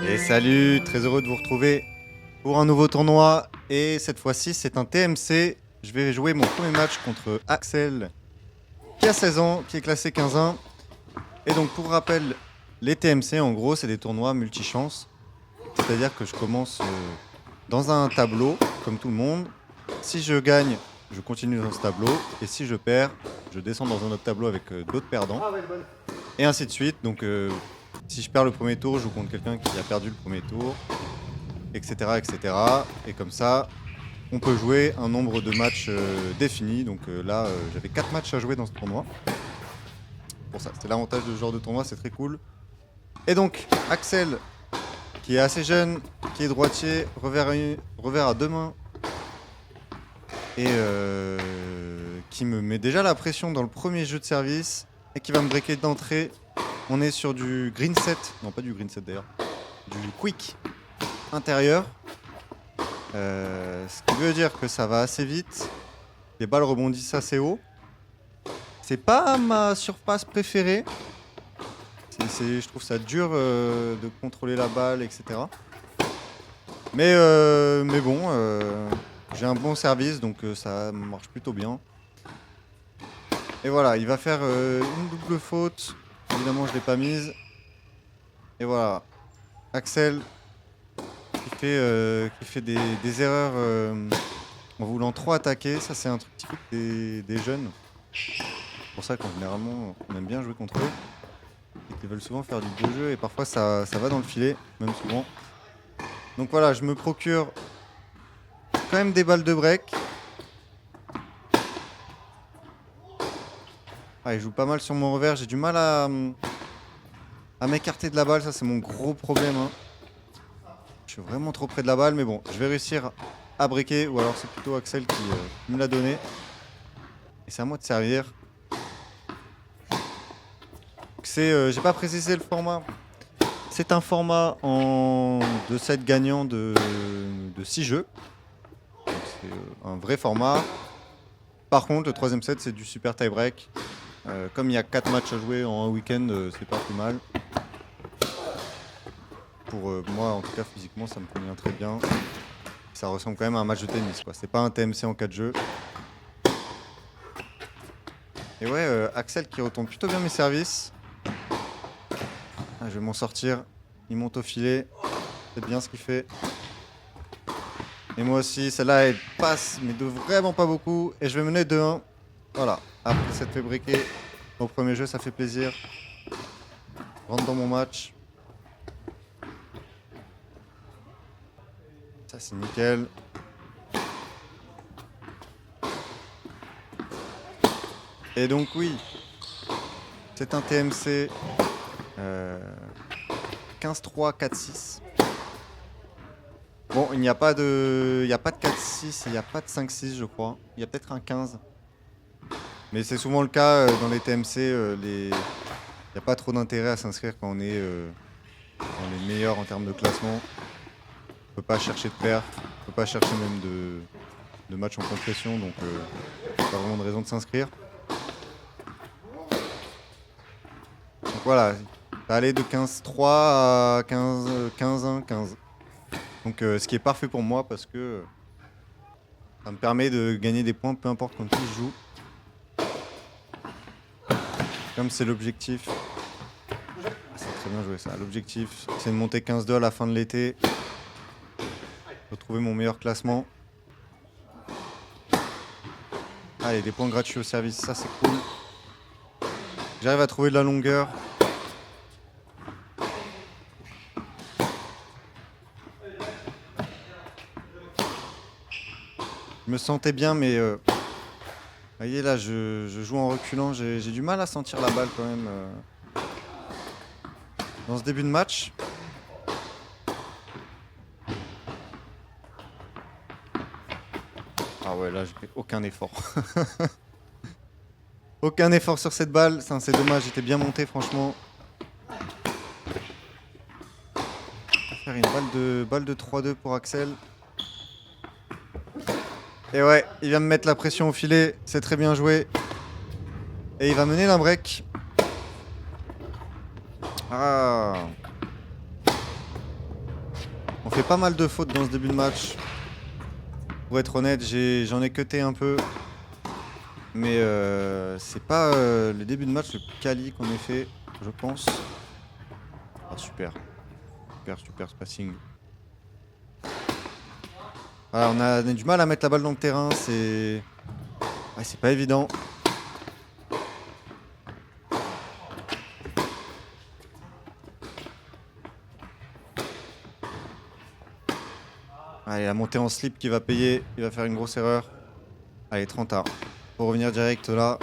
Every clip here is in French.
Et salut, très heureux de vous retrouver pour un nouveau tournoi. Et cette fois-ci, c'est un TMC. Je vais jouer mon premier match contre Axel, qui a 16 ans, qui est classé 15-1. Et donc, pour rappel, les TMC, en gros, c'est des tournois multichance. C'est-à-dire que je commence dans un tableau, comme tout le monde. Si je gagne, je continue dans ce tableau. Et si je perds, je descends dans un autre tableau avec d'autres perdants. Et ainsi de suite. Donc, si je perds le premier tour, je joue contre quelqu'un qui a perdu le premier tour, etc., etc. Et comme ça, on peut jouer un nombre de matchs défini. Donc là, j'avais 4 matchs à jouer dans ce tournoi. Pour ça, c'est l'avantage de ce genre de tournoi, c'est très cool. Et donc, Axel, qui est assez jeune, qui est droitier, revers à deux mains, et qui me met déjà la pression dans le premier jeu de service, et qui va me breaker d'entrée. On est sur du green set, non pas du green set d'ailleurs, du quick intérieur. Ce qui veut dire que ça va assez vite. Les balles rebondissent assez haut. C'est pas ma surface préférée. Je trouve ça dur de contrôler la balle, etc. Mais bon, j'ai un bon service, donc ça marche plutôt bien. Et voilà, il va faire une double faute. Évidemment, je l'ai pas mise. Et voilà, Axel qui fait des erreurs en voulant trop attaquer. Ça, c'est un truc typique des jeunes. C'est pour ça qu'en généralement, on aime bien jouer contre eux. Et qu'ils veulent souvent faire du beau jeu. Et parfois, ça va dans le filet, même souvent. Donc voilà, je me procure quand même des balles de break. Ah, il joue pas mal sur mon revers. J'ai du mal à m'écarter de la balle. Ça, c'est mon gros problème. Hein. Je suis vraiment trop près de la balle. Mais bon, je vais réussir à breaker. Ou alors, c'est plutôt Axel qui me l'a donné. Et c'est à moi de servir. J'ai pas précisé le format. C'est un format de set gagnant de 6 jeux. Donc, c'est un vrai format. Par contre, le troisième set, c'est du super tie-break. Comme il y a 4 matchs à jouer en un week-end, c'est pas plus mal. Pour moi, en tout cas, physiquement, ça me convient très bien. Ça ressemble quand même à un match de tennis, quoi. C'est pas un TMC en 4 jeux. Et ouais, Axel qui retombe plutôt bien mes services. Ah, je vais m'en sortir. Il monte au filet. C'est bien ce qu'il fait. Et moi aussi, celle-là, elle passe, mais de vraiment pas beaucoup. Et je vais mener 2-1. Voilà. Après cette fait briquer au premier jeu, ça fait plaisir. Je rentre dans mon match. Ça, c'est nickel. Et donc, oui, c'est un TMC 15-3, 4-6. Bon, il n'y a pas de 4-6, il n'y a pas de 5-6, je crois. Il y a peut-être un 15. Mais c'est souvent le cas dans les TMC. Il n'y a pas trop d'intérêt à s'inscrire quand on est dans les meilleurs en termes de classement. On peut pas chercher de perf, on peut pas chercher même de match en compression, donc pas vraiment de raison de s'inscrire. Donc voilà, ça va aller de 15-3 à 15-1, 15. Donc ce qui est parfait pour moi parce que ça me permet de gagner des points peu importe contre qui je joue. Comme c'est l'objectif. C'est très bien joué ça. L'objectif, c'est de monter 15-2 à la fin de l'été. Retrouver mon meilleur classement. Allez, des points gratuits au service, ça c'est cool. J'arrive à trouver de la longueur. Je me sentais bien, mais vous voyez là, je joue en reculant. J'ai du mal à sentir la balle quand même dans ce début de match. Ah ouais, là, je fais aucun effort. Aucun effort sur cette balle. C'est dommage, j'étais bien monté, franchement. On va faire une balle de 3-2 pour Axel. Et ouais, il vient me mettre la pression au filet. C'est très bien joué. Et il va mener d'un break. Ah. On fait pas mal de fautes dans ce début de match. Pour être honnête, j'en ai cuté un peu. Mais c'est pas le début de match le plus quali qu'on ait fait, je pense. Ah, super. Super spacing. Voilà, on a du mal à mettre la balle dans le terrain. C'est pas évident. Allez, la montée en slip qui va payer. Il va faire une grosse erreur. Allez, 30 tard. Faut revenir direct là.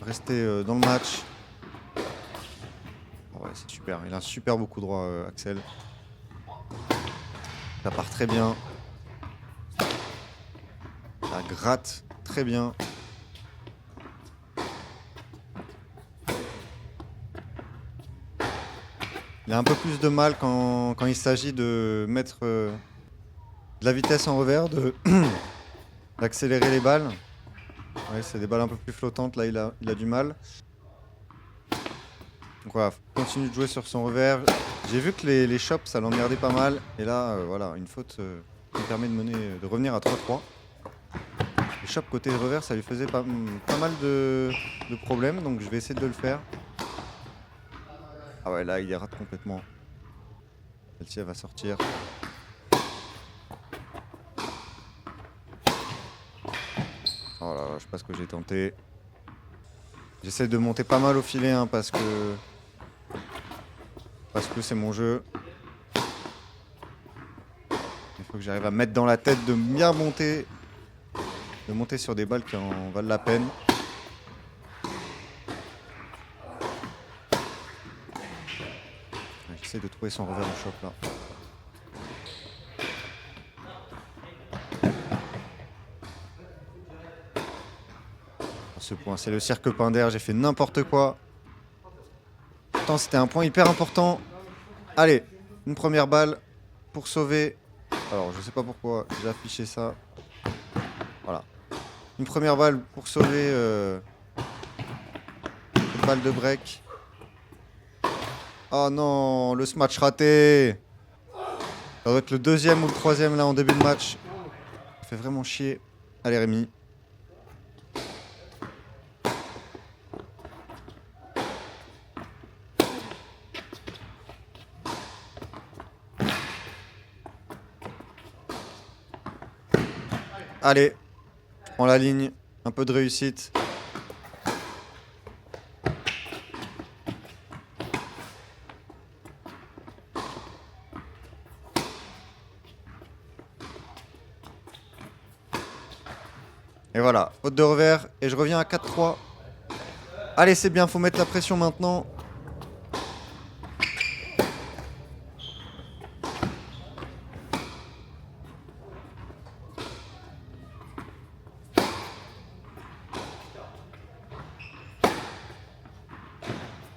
Rester dans le match. Oh, ouais, c'est super. Il a un super beau coup droit, Axel. Ça part très bien. Ça gratte très bien. Il a un peu plus de mal quand il s'agit de mettre de la vitesse en revers, d'accélérer les balles. Ouais, c'est des balles un peu plus flottantes, là il a du mal. Donc voilà, continue de jouer sur son revers. J'ai vu que les chops ça l'emmerdait pas mal. Et là, voilà, une faute qui permet de revenir à 3-3. Les chops côté revers, ça lui faisait pas mal de problèmes, donc je vais essayer de le faire. Ah ouais, là il rate complètement. Celle-ci elle va sortir. Oh là là, je sais pas ce que j'ai tenté. J'essaie de monter pas mal au filet hein, parce que c'est mon jeu. Il faut que j'arrive à mettre dans la tête de bien monter. De monter sur des balles qui en valent la peine. J'essaie de trouver son revers au shop là. Ce point, c'est le cirque Pinder, j'ai fait n'importe quoi. Pourtant c'était un point hyper important. Allez, une première balle pour sauver. Alors je sais pas pourquoi j'ai affiché ça. Voilà. Une première balle pour sauver une balle de break. Oh non, le smash raté. Ça doit être le deuxième ou le troisième là en début de match. Ça fait vraiment chier. Allez Rémi. Allez, prends la ligne, un peu de réussite. Et voilà, faute de revers, et je reviens à 4-3. Allez, c'est bien, faut mettre la pression maintenant.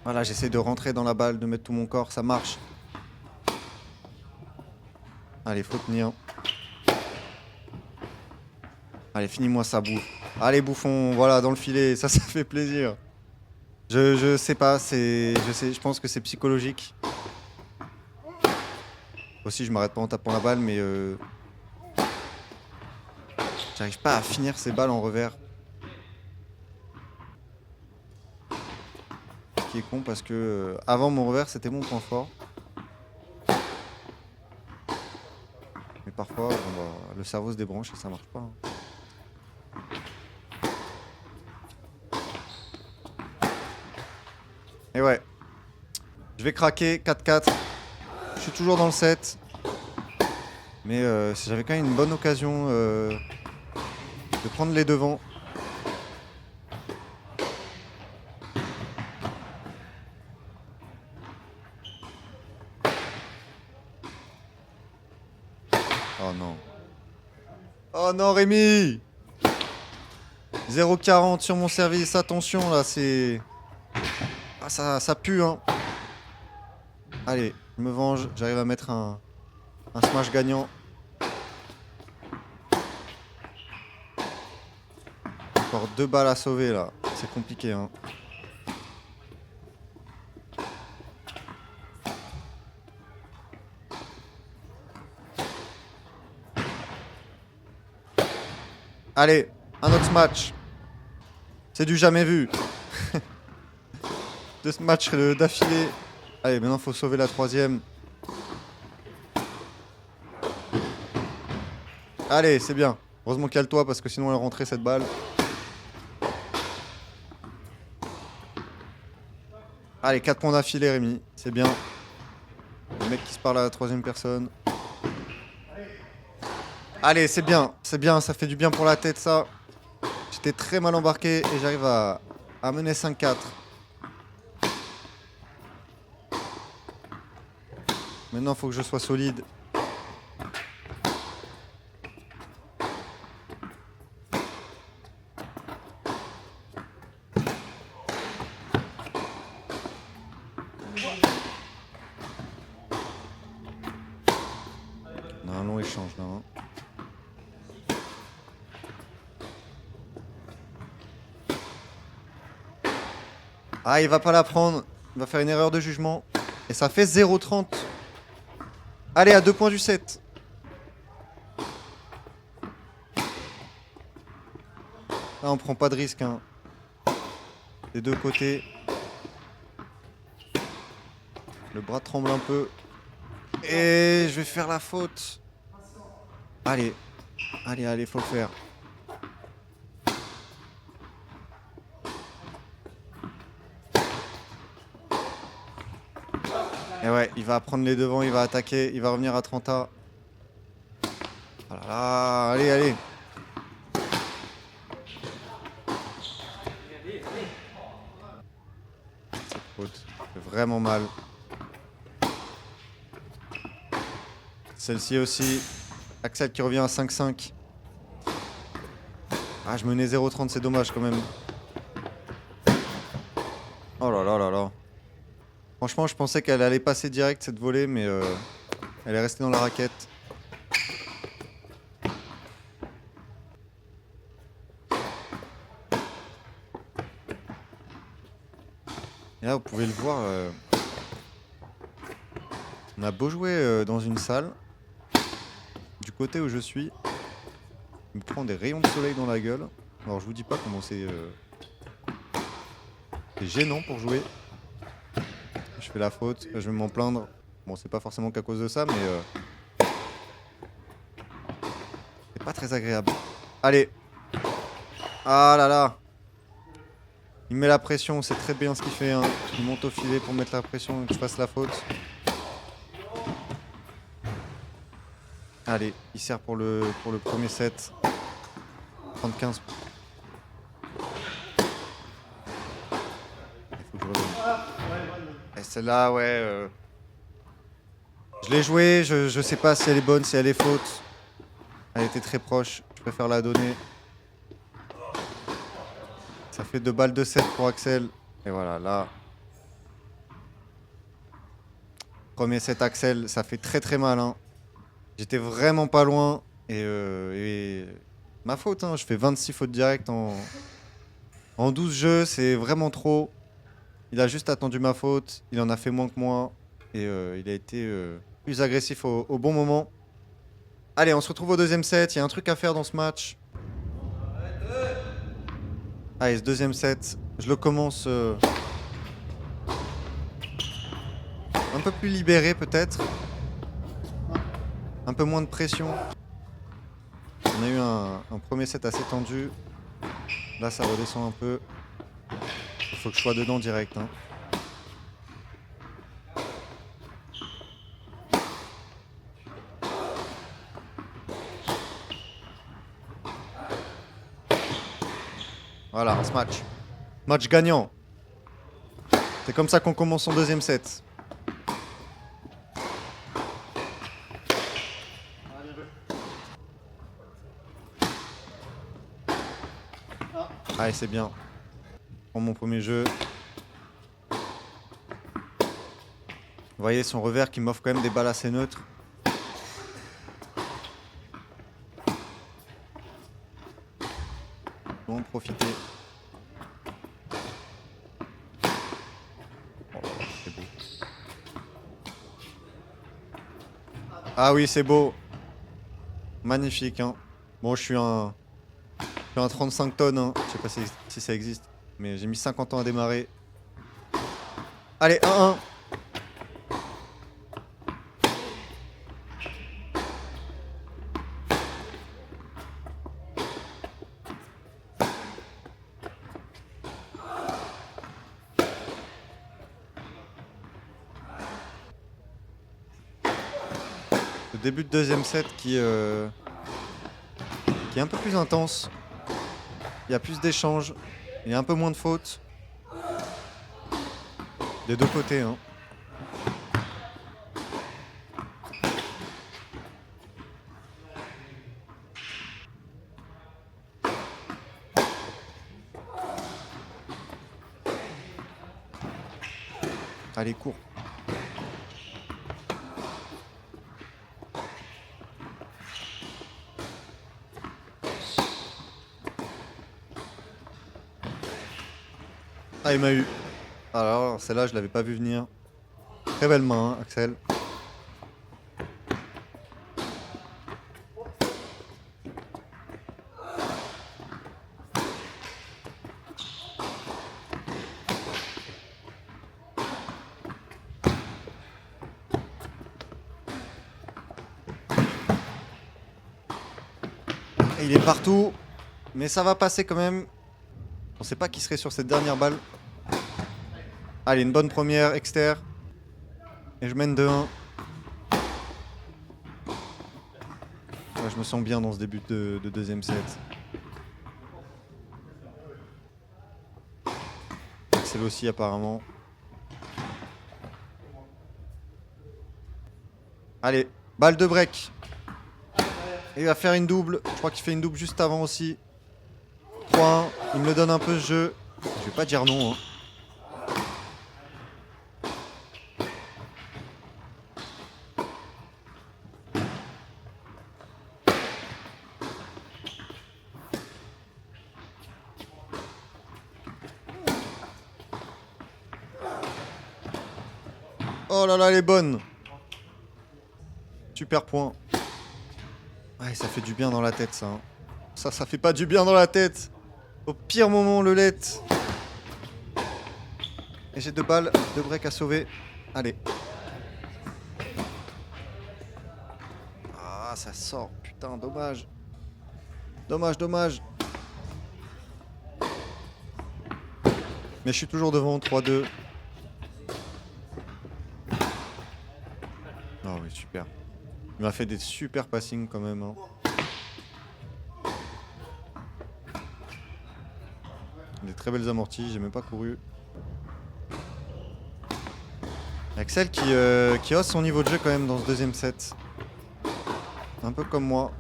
Voilà, j'essaie de rentrer dans la balle, de mettre tout mon corps, ça marche. Allez, faut tenir. Allez, finis-moi ça, bouffe. Allez, bouffon, voilà, dans le filet, ça fait plaisir. Je sais pas, je pense que c'est psychologique. Aussi, je m'arrête pas en tapant la balle, mais j'arrive pas à finir ces balles en revers. Ce qui est con parce que avant mon revers, c'était mon point fort. Mais parfois, bon, bah, le cerveau se débranche et ça marche pas. Hein. Et ouais, je vais craquer 4-4. Je suis toujours dans le set. Mais j'avais quand même une bonne occasion de prendre les devants. Oh non. Oh non, Rémi! 0,40 sur mon service. Attention, là, c'est... Ah, ça pue, hein. Allez, je me venge. J'arrive à mettre un smash gagnant. Encore 2 balles à sauver, là. C'est compliqué, hein. Allez, un autre match. C'est du jamais vu. Deux matchs d'affilée. Allez, maintenant faut sauver la troisième. Allez, c'est bien. Heureusement qu'il y a le toit parce que sinon elle rentrait cette balle. Allez, 4 points d'affilée, Rémi. C'est bien. Le mec qui se parle à la troisième personne. Allez, c'est bien. C'est bien, ça fait du bien pour la tête, ça. J'étais très mal embarqué et j'arrive à mener 5-4. Maintenant, il faut que je sois solide. On a un long échange là. Hein. Ah, il va pas la prendre. Il va faire une erreur de jugement. Et ça fait 0,30. Allez, à 2 points du 7. Là, on prend pas de risque. Hein. Des deux côtés. Le bras tremble un peu. Et je vais faire la faute. Allez. Allez, allez, faut le faire. Et ouais, il va prendre les devants, il va attaquer, il va revenir à 30A. Ah là là, allez, allez. Cette faute fait vraiment mal. Celle-ci aussi. Axel qui revient à 5-5. Ah, je menais 0,30, c'est dommage quand même. Oh là là là là. Franchement, je pensais qu'elle allait passer direct cette volée, mais elle est restée dans la raquette. Et là, vous pouvez le voir. On a beau jouer dans une salle. Du côté où je suis, il me prend des rayons de soleil dans la gueule. Alors, je vous dis pas comment c'est gênant pour jouer. Je fais la faute, je vais m'en plaindre. Bon, c'est pas forcément qu'à cause de ça, mais c'est pas très agréable. Allez. Ah là là. Il met la pression, c'est très bien ce qu'il fait. Hein. Il monte au filet pour mettre la pression et que je fasse la faute. Allez, il sert pour le premier set. 35. Il faut que je revienne. Et celle-là, ouais. Je l'ai jouée, je sais pas si elle est bonne, si elle est faute. Elle était très proche, je préfère la donner. Ça fait 2 balles de 7 pour Axel. Et voilà, là. Premier set Axel, ça fait très très mal. Hein. J'étais vraiment pas loin. Et ma faute, hein. Je fais 26 fautes directes en 12 jeux, c'est vraiment trop. Il a juste attendu ma faute, il en a fait moins que moi. Et il a été plus agressif au bon moment. Allez, on se retrouve au deuxième set, il y a un truc à faire dans ce match. Allez, ce deuxième set, je le commence un peu plus libéré peut-être. Un peu moins de pression. On a eu un premier set assez tendu. Là, ça redescend un peu. Il faut que je sois dedans direct. Hein. Voilà, ce match. Match gagnant. C'est comme ça qu'on commence son deuxième set. Allez, c'est bien. Je prends mon premier jeu. Vous voyez son revers qui m'offre quand même des balles assez neutres. On va en profiter. Oh, c'est beau. Ah oui, c'est beau. Magnifique. Hein. Bon, je suis un J'ai un 35 tonnes, hein. Je sais pas si ça existe. Mais j'ai mis 50 ans à démarrer. Allez, 1-1. Le début de deuxième set qui est un peu plus intense. Il y a plus d'échanges. Il y a un peu moins de fautes. Des deux côtés, hein. Allez, cours. Ah, il m'a eu. Alors, celle-là, je l'avais pas vu venir. Très belle main, hein, Axel. Et il est partout. Mais ça va passer quand même. On sait pas qui serait sur cette dernière balle. Allez, une bonne première, externe. Et je mène 2-1. Ouais, je me sens bien dans ce début de deuxième set. Axel aussi apparemment. Allez, balle de break. Et il va faire une double. Je crois qu'il fait une double juste avant aussi. 3-1. Il me le donne un peu ce jeu. Je vais pas dire non, hein. Oh là là, elle est bonne. Super point. Ouais, ça fait du bien dans la tête, ça, hein. Ça fait pas du bien dans la tête. Au pire moment, le let. Et j'ai 2 balles, 2 breaks à sauver. Allez. Ah, ça sort. Putain, dommage. Dommage. Mais je suis toujours devant, 3-2. Ah oui, super. Il m'a fait des super passings quand même, hein. Des très belles amorties, j'ai même pas couru. Axel qui hausse son niveau de jeu quand même dans ce deuxième set. Un peu comme moi.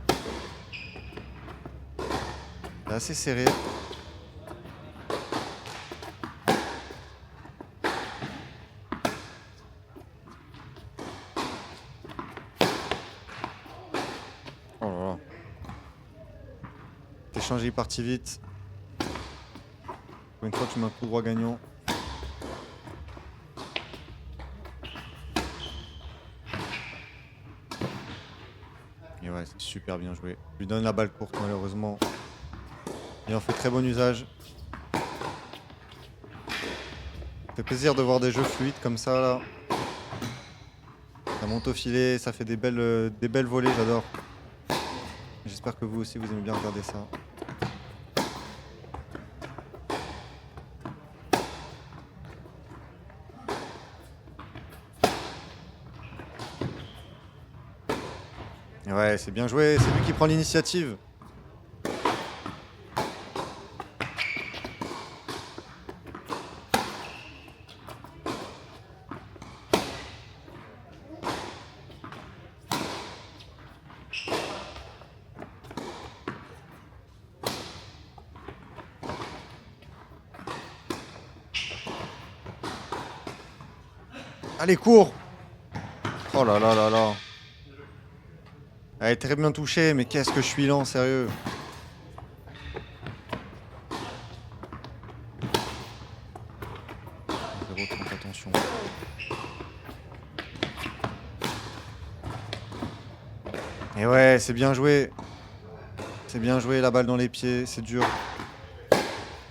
C'est assez serré. Oh là là. L'échange est parti vite. Une fois tu mets un coup droit gagnant. Et ouais, c'est super bien joué. Je lui donne la balle courte malheureusement. Il en fait très bon usage. Ça fait plaisir de voir des jeux fluides comme ça là. Ça monte au filet, ça fait des belles volées, j'adore. J'espère que vous aussi vous aimez bien regarder ça. Et ouais, c'est bien joué, c'est lui qui prend l'initiative. Allez, cours! Oh là là là là. Elle est très bien touchée, mais qu'est-ce que je suis lent, sérieux. Zéro, trente, attention. Et ouais, c'est bien joué. C'est bien joué, la balle dans les pieds, c'est dur.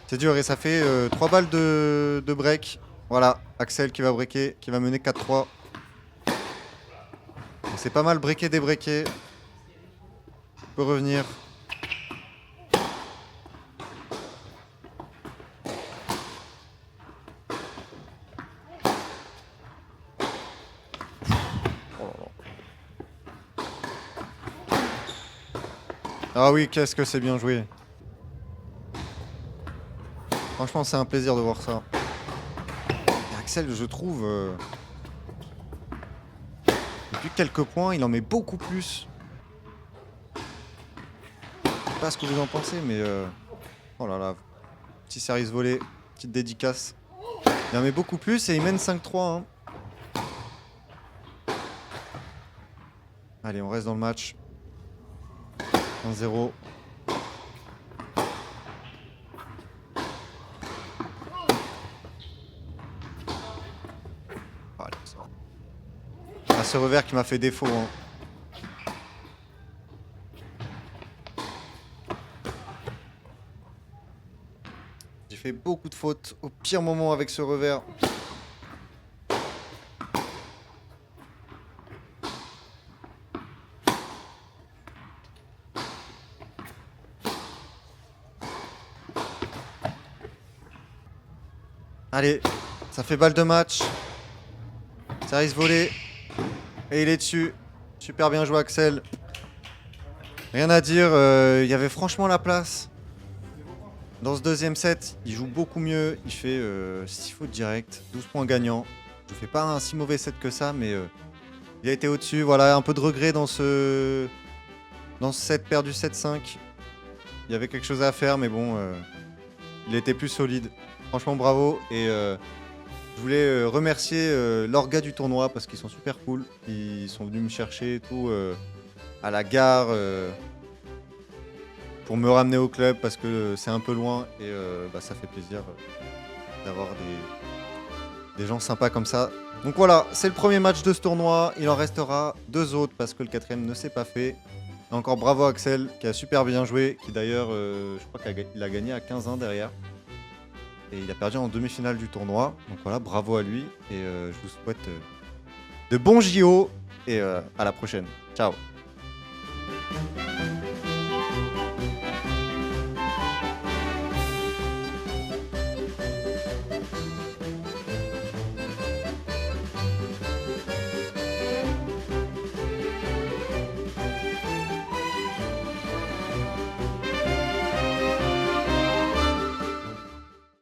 C'est dur et ça fait 3 balles de break. Voilà, Axel qui va breaker, qui va mener 4-3. C'est pas mal breaker, débreaker. On peut revenir. Ah oui, qu'est-ce que c'est bien joué. Franchement, c'est un plaisir de voir ça. Et Axel, je trouve... depuis quelques points, il en met beaucoup plus. Je sais pas ce que vous en pensez, mais... oh là là. Petit service volé, petite dédicace. Il en met beaucoup plus et il mène 5-3. Hein. Allez, on reste dans le match. 1-0. Ah, ce revers qui m'a fait défaut. Hein. J'ai fait beaucoup de fautes au pire moment avec ce revers. Allez, ça fait balle de match. Service volé. Et il est dessus. Super bien joué Axel. Rien à dire, il y avait franchement la place. Dans ce deuxième set, il joue beaucoup mieux. Il fait 6 fautes directes, 12 points gagnants. Je fais pas un si mauvais set que ça, mais il a été au-dessus. Voilà, un peu de regret dans ce set perdu 7-5. Il y avait quelque chose à faire, mais bon, il était plus solide. Franchement, bravo. Et je voulais remercier l'orga du tournoi parce qu'ils sont super cool. Ils sont venus me chercher et tout à la gare pour me ramener au club parce que c'est un peu loin et ça fait plaisir d'avoir des gens sympas comme ça. Donc voilà, c'est le premier match de ce tournoi. Il en restera 2 autres parce que le 4ème ne s'est pas fait. Et encore bravo Axel qui a super bien joué, qui d'ailleurs, je crois qu'il a gagné à 15-1 derrière. Et il a perdu en demi-finale du tournoi. Donc voilà, bravo à lui. Et je vous souhaite de bons JO. Et à la prochaine. Ciao.